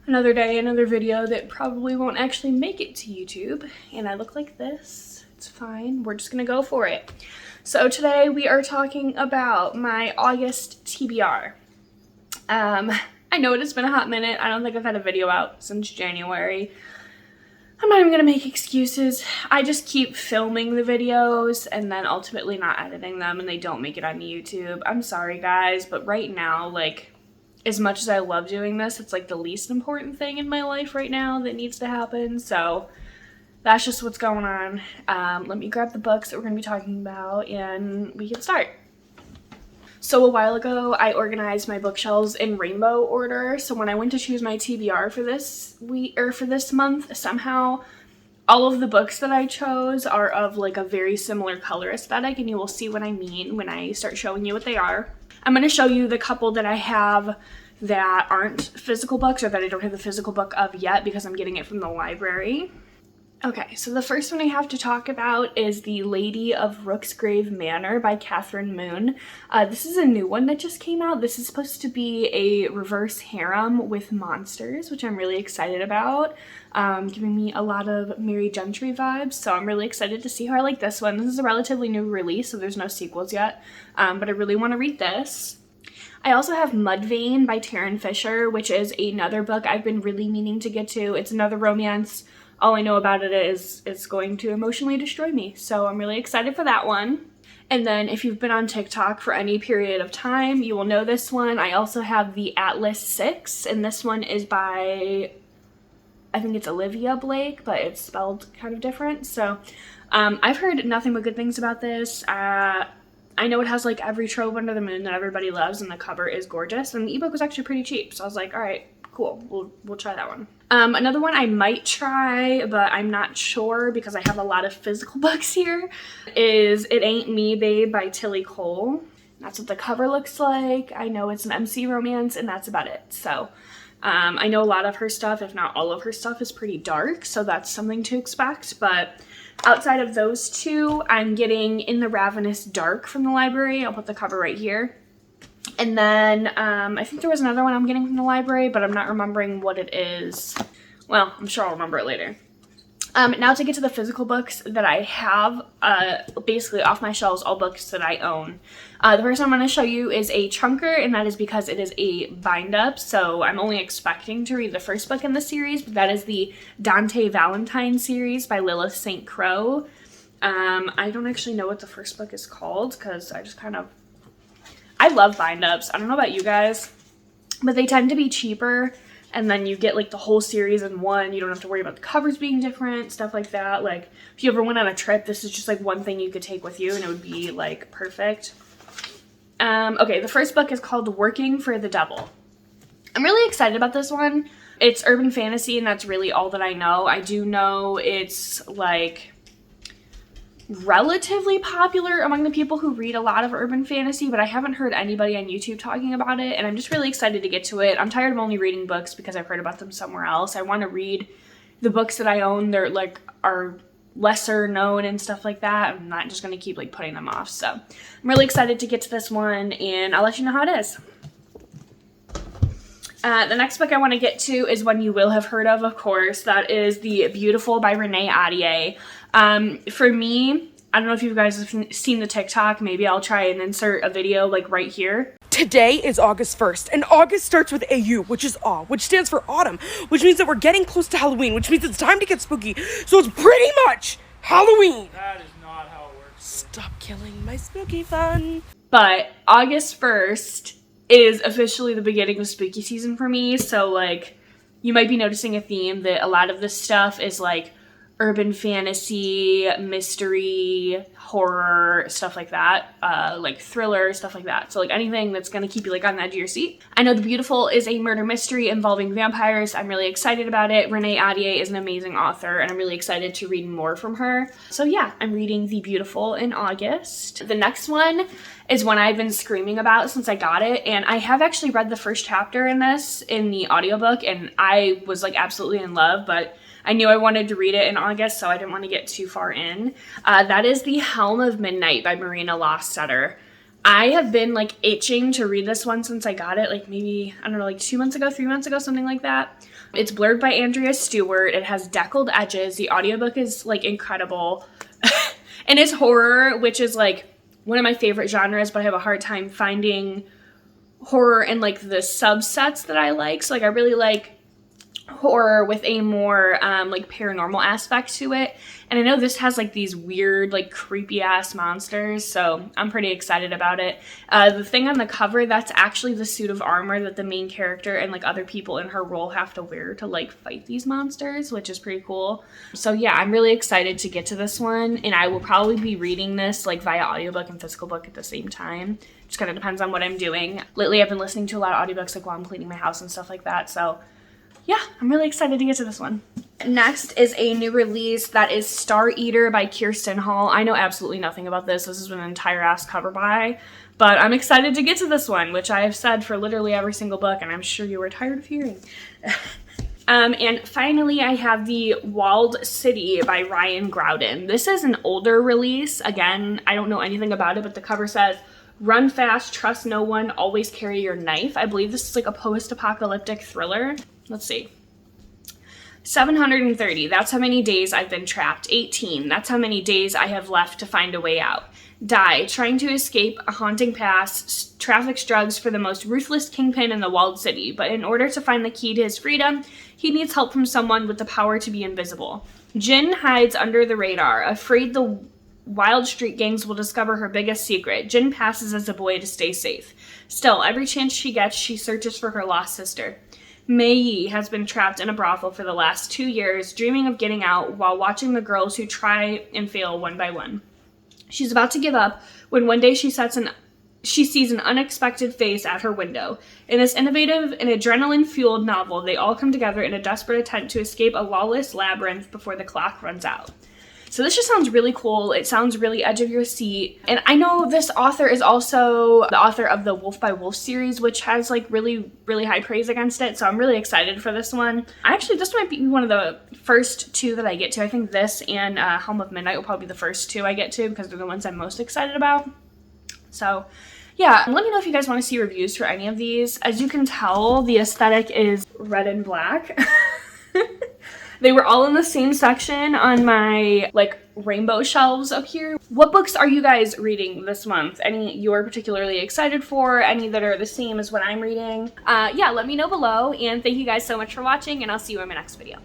Another day, another video that probably won't actually make it to YouTube. And I look like this. It's fine. We're just gonna go for it. So today we are talking about my August TBR. I know it has been a hot minute. I don't think I've had a video out since January. I'm not even gonna make excuses. I just keep filming the videos and then ultimately not editing them and they don't make it on YouTube. I'm sorry guys, but right now, like, as much as I love doing this, it's like the least important thing in my life right now that needs to happen. So that's just what's going on. Let me grab the books that we're gonna be talking about and we can start. So a while ago, I organized my bookshelves in rainbow order. So when I went to choose my TBR for this week or for this month, somehow all of the books that I chose are of like a very similar color aesthetic, and you will see what I mean when I start showing you what they are. I'm going to show you the couple that I have that aren't physical books or that I don't have the physical book of yet because I'm getting it from the library. Okay, so the first one I have to talk about is The Lady of Rooksgrave Manor by Kathryn Moon. This is a new one that just came out. This is supposed to be a reverse harem with monsters, which I'm really excited about. Giving me a lot of Mary Gentry vibes, so I'm really excited to see how I like this one. This is a relatively new release, so there's no sequels yet, but I really want to read this. I also have Mudvayne by Tarryn Fisher, which is another book I've been really meaning to get to. It's another romance. All I know about it is it's going to emotionally destroy me, so I'm really excited for that one. And then if you've been on TikTok for any period of time, you will know this one. I also have The Atlas 6, and this one is by, I think it's Olivia Blake, but it's spelled kind of different. So I've heard nothing but good things about this. I know it has like every trope under the moon that everybody loves, and the cover is gorgeous, and the ebook was actually pretty cheap, so I was like, all right, cool, we'll try that one. Another one I might try, but I'm not sure because I have a lot of physical books here, is It Ain't Me, Babe by Tillie Cole. That's what the cover looks like. I know it's an MC romance, and that's about it. So I know a lot of her stuff, if not all of her stuff, is pretty dark, so that's something to expect. But outside of those two, I'm getting In the Ravenous Dark from the library. I'll put the cover right here. And then I think there was another one I'm getting from the library, but I'm not remembering what it is. Well, I'm sure I'll remember it later. Now to get to the physical books that I have, basically off my shelves, all books that I own. The first one I'm going to show you is a chunker, and that is because it is a bind-up, so I'm only expecting to read the first book in the series, but that is the Dante Valentine series by Lilith Saintcrow. I don't actually know what the first book is called, because I just kind of... I love bind-ups. I don't know about you guys, but they tend to be cheaper, and then you get like the whole series in one. You don't have to worry about the covers being different, stuff like that. Like if you ever went on a trip, this is just like one thing you could take with you and it would be like perfect. Okay, the first book is called Working for the Devil. I'm really excited about this one. It's urban fantasy, and that's really all that I know. I do know it's like relatively popular among the people who read a lot of urban fantasy, but I haven't heard anybody on YouTube talking about it, and I'm just really excited to get to it. I'm tired of only reading books because I've heard about them somewhere else. I want to read the books that I own. They're like are lesser known and stuff like that. I'm not just going to keep like putting them off. So I'm really excited to get to this one, and I'll let you know how it is. The next book I want to get to is one you will have heard of course. That is The Beautiful by Renee Ahdieh. For me, I don't know if you guys have seen the TikTok. Maybe I'll try and insert a video like right here. Today is August 1st, and August starts with AU, which is awe, which stands for autumn, which means that we're getting close to Halloween, which means it's time to get spooky. So it's pretty much Halloween. That is not how it works. Stop killing my spooky fun. But August 1st is officially the beginning of spooky season for me. So like you might be noticing a theme that a lot of this stuff is like urban fantasy, mystery, horror, stuff like that, like thriller, stuff like that. So like anything that's gonna keep you like on the edge of your seat. I know The Beautiful is a murder mystery involving vampires. I'm really excited about it. Renee Ahdieh is an amazing author, and I'm really excited to read more from her. So yeah, I'm reading The Beautiful in August. The next one is one I've been screaming about since I got it, and I have actually read the first chapter in this in the audiobook, and I was like absolutely in love, but I knew I wanted to read it in August, so I didn't want to get too far in. That is The Helm of Midnight by Marina Lostetter. I have been like itching to read this one since I got it, like maybe, I don't know, like 2 months ago, 3 months ago, something like that. It's blurred by Andrea Stewart. It has deckled edges. The audiobook is like incredible. And it's horror, which is like one of my favorite genres, but I have a hard time finding horror in like the subsets that I like. So like I really like horror with a more like paranormal aspect to it, and I know this has like these weird like creepy ass monsters, so I'm pretty excited about it. The thing on the cover, that's actually the suit of armor that the main character and like other people in her role have to wear to like fight these monsters, which is pretty cool. So yeah, I'm really excited to get to this one, and I will probably be reading this like via audiobook and physical book at the same time. Just kind of depends on what I'm doing. Lately I've been listening to a lot of audiobooks like while I'm cleaning my house and stuff like that, so yeah, I'm really excited to get to this one. Next is a new release that is Star Eater by Kiersten Hall. I know absolutely nothing about this. This has been an entire ass cover buy, but I'm excited to get to this one, which I have said for literally every single book, and I'm sure you were tired of hearing. And finally, I have the Walled City by Ryan Graudin. This is an older release. Again, I don't know anything about it, but the cover says, "Run fast, trust no one, always carry your knife." I believe this is like a post-apocalyptic thriller. Let's see. 730, that's how many days I've been trapped. 18, that's how many days I have left to find a way out. Die, trying to escape a haunting past, traffics drugs for the most ruthless kingpin in the walled city, but in order to find the key to his freedom, he needs help from someone with the power to be invisible. Jin hides under the radar, afraid the wild street gangs will discover her biggest secret. Jin passes as a boy to stay safe. Still, every chance she gets, she searches for her lost sister. Mei Yi has been trapped in a brothel for the last 2 years, dreaming of getting out while watching the girls who try and fail one by one. She's about to give up when one day she sees an unexpected face at her window. In this innovative and adrenaline-fueled novel, they all come together in a desperate attempt to escape a lawless labyrinth before the clock runs out. So this just sounds really cool. It sounds really edge of your seat. And I know this author is also the author of the Wolf by Wolf series, which has like really, really high praise against it. So I'm really excited for this one. Actually, this might be one of the first two that I get to. I think this and Helm of Midnight will probably be the first two I get to because they're the ones I'm most excited about. So yeah, let me know if you guys want to see reviews for any of these. As you can tell, the aesthetic is red and black. They were all in the same section on my like rainbow shelves up here. What books are you guys reading this month? Any you're particularly excited for? Any that are the same as what I'm reading? Yeah, let me know below, and thank you guys so much for watching, and I'll see you in my next video.